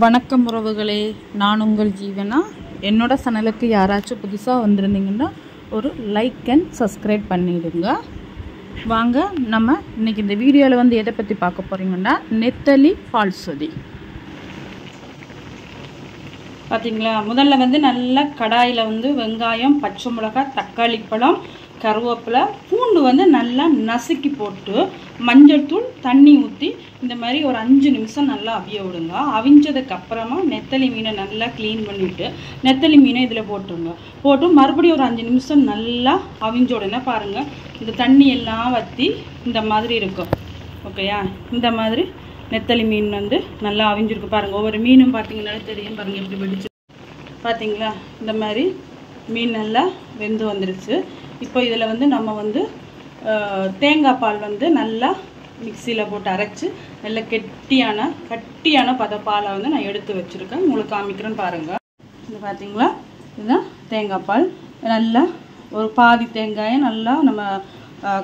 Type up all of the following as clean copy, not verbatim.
வணக்கம் உறவுகளே, நான் உங்கள் ஜீவனா. என்னோட சேனலுக்கு யாராச்சும் புதுசாக வந்திருந்தீங்கன்னா ஒரு லைக் அண்ட் சப்ஸ்கிரைப் பண்ணிவிடுங்க. வாங்க, நம்ம இன்றைக்கி இந்த வீடியோவில் வந்து எதை பற்றி பார்க்க போகிறீங்கன்னா நெத்தலி பால் சொதி. பார்த்தீங்களா, முதல்ல வந்து நல்லா கடாயில் வந்து வெங்காயம், பச்சை மிளகாய், தக்காளி பழம், கருவேப்பிலை, பூண்டு வந்து நல்லா நசுக்கி போட்டு மஞ்சள் தூள், தண்ணி ஊற்றி இந்த மாதிரி ஒரு 5 நிமிஷம் நல்லா அவிய விடுங்க. அவிஞ்சதுக்கப்புறமா நெத்தலி மீனை நல்லா க்ளீன் பண்ணிவிட்டு நெத்தலி மீனை இதில் போட்டுருங்க. போட்டு மறுபடியும் ஒரு 5 நிமிஷம் நல்லா அவிஞ்ச உடனே பாருங்கள், இந்த தண்ணி எல்லாம் வற்றி இந்த மாதிரி இருக்கும். ஓகேயா, இந்த மாதிரி நெத்தலி மீன் வந்து நல்லா அவிஞ்சிருக்கு பாருங்கள். ஒவ்வொரு மீனும் பார்த்தீங்கன்னாலே தெரியும் பாருங்கள் எப்படி வெடிச்சு. பார்த்தீங்களா, இந்த மாதிரி மீன் நல்லா வெந்து வந்துருச்சு. இப்போ இதில் வந்து நம்ம வந்து தேங்காய் பால் வந்து நல்லா மிக்சியில் போட்டு அரைச்சி நல்ல கட்டியான பாலை வந்து நான் எடுத்து வச்சுருக்கேன். உங்களுக்கு காமிக்கிறேன்னு பாருங்கள். இது பார்த்தீங்களா, இதுதான் தேங்காய் பால். நல்லா ஒரு பாதி தேங்காயை நல்லா நம்ம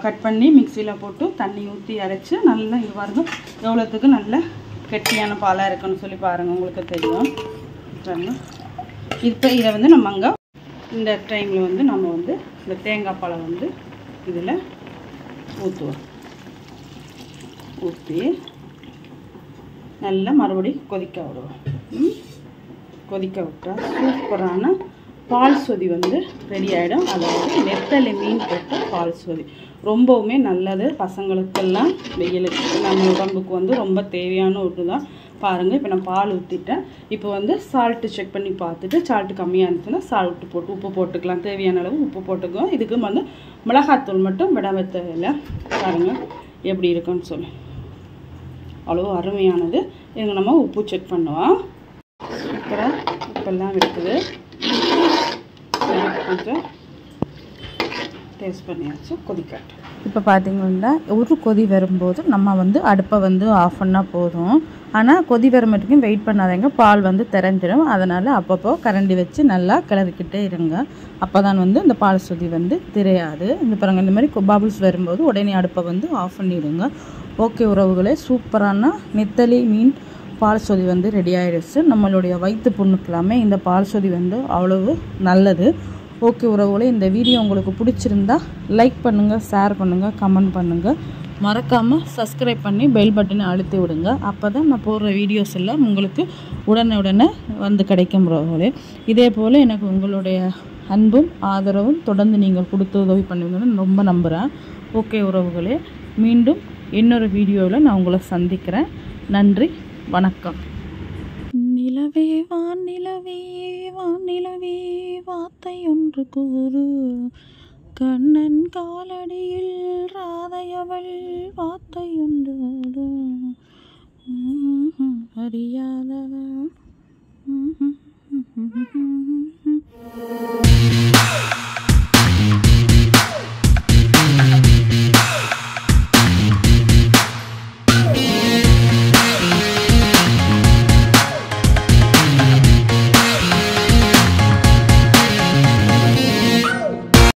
கட் பண்ணி மிக்சியில் போட்டு தண்ணி ஊற்றி அரைச்சி நல்லா இது பாருங்கள் எவ்வளோத்துக்கு நல்ல கட்டியான பாலாக இருக்குன்னு சொல்லி பாருங்கள், உங்களுக்கு தெரியும். இப்போ இதை வந்து நம்ம அங்கே இந்த டைமில் வந்து நம்ம வந்து இந்த தேங்காய் பாலை வந்து இதில் ஊற்றுவோம். ஊற்றி நல்லா மறுபடியும் கொதிக்க விடுவோம். கொதிக்க விட்டால் சூப்பரான பால் சொதி வந்து ரெடி ஆகிடும். அதாவது நெத்தலி மீன் போட்டு பால் சொதி ரொம்பவுமே நல்லது. பசங்களுக்கெல்லாம் வெயிலுக்கு நம்ம உடம்புக்கு வந்து ரொம்ப தேவையான ஒன்று தான். பாருங்கள், இப்போ நான் பால் ஊற்றிட்டேன். இப்போ வந்து சால்ட்டு செக் பண்ணி பார்த்துட்டு சால்ட்டு கம்மியாக இருந்துச்சுன்னா உப்பு போட்டுக்கலாம். தேவையான அளவு உப்பு போட்டுக்குவோம். இதுக்கு வந்து மிளகாத்தூள் மட்டும் விடாம தேவையில்லை. பாருங்கள் எப்படி இருக்குன்னு சொல்லி, அவ்வளோ அருமையானது. இதுங்க நம்ம உப்பு செக் பண்ணுவோம். உப்பெல்லாம் இருக்குது, கொஞ்சம் டேஸ்ட் பண்ணியாச்சு. கொதிக்காட்டு. இப்போ பார்த்தீங்கன்னா ஒரு கொதி வரும்போது நம்ம வந்து அடுப்பை வந்து ஆஃப் பண்ணால் போதும். ஆனால் கொதி வர மட்டுக்கும் வெயிட் பண்ணாதீங்க, பால் வந்து திறந்துடும். அதனால் அப்பப்போ கரண்டி வச்சு நல்லா கிளறிக்கிட்டே இருங்க. அப்போ தான் வந்து இந்த பால் சொதி வந்து திரையாது. இந்த பாருங்கள், இந்த மாதிரி பபிள்ஸ் வரும்போது உடனே அடுப்பை வந்து ஆஃப் பண்ணிவிடுங்க. ஓகே உறவுகளே, சூப்பரான நெத்தலி மீன் பால் சொதி வந்து ரெடி ஆகிடுச்சு. நம்மளுடைய வயிற்று புண்ணுக்கெல்லாமே இந்த பால் சொதி வந்து அவ்வளவு நல்லது. ஓகே உறவுகளே, இந்த வீடியோ உங்களுக்கு பிடிச்சிருந்தா லைக் பண்ணுங்கள், ஷேர் பண்ணுங்கள், கமெண்ட் பண்ணுங்கள். மறக்காமல் சப்ஸ்கிரைப் பண்ணி பெல் பட்டனை அழுத்தி விடுங்க. அப்போ தான் நான் போடுற வீடியோஸ் எல்லாம் உங்களுக்கு உடனே வந்து கிடைக்கும் உறவுகளே. இதே போல் எனக்கு உங்களுடைய அன்பும் ஆதரவும் தொடர்ந்து நீங்கள் கொடுத்து உதவி பண்ணுவீங்கன்னு ரொம்ப நம்புகிறேன். ஓகே உறவுகளே, மீண்டும் இன்னொரு வீடியோவில் நான் உங்களை சந்திக்கிறேன். நன்றி, வணக்கம். நிலவே வானிலவே வானிலவே வார்த்தை ஒன்று கூறு, கண்ணன் காலடியில் ராதையவள் வார்த்தை ஒன்று அறியாதவள்.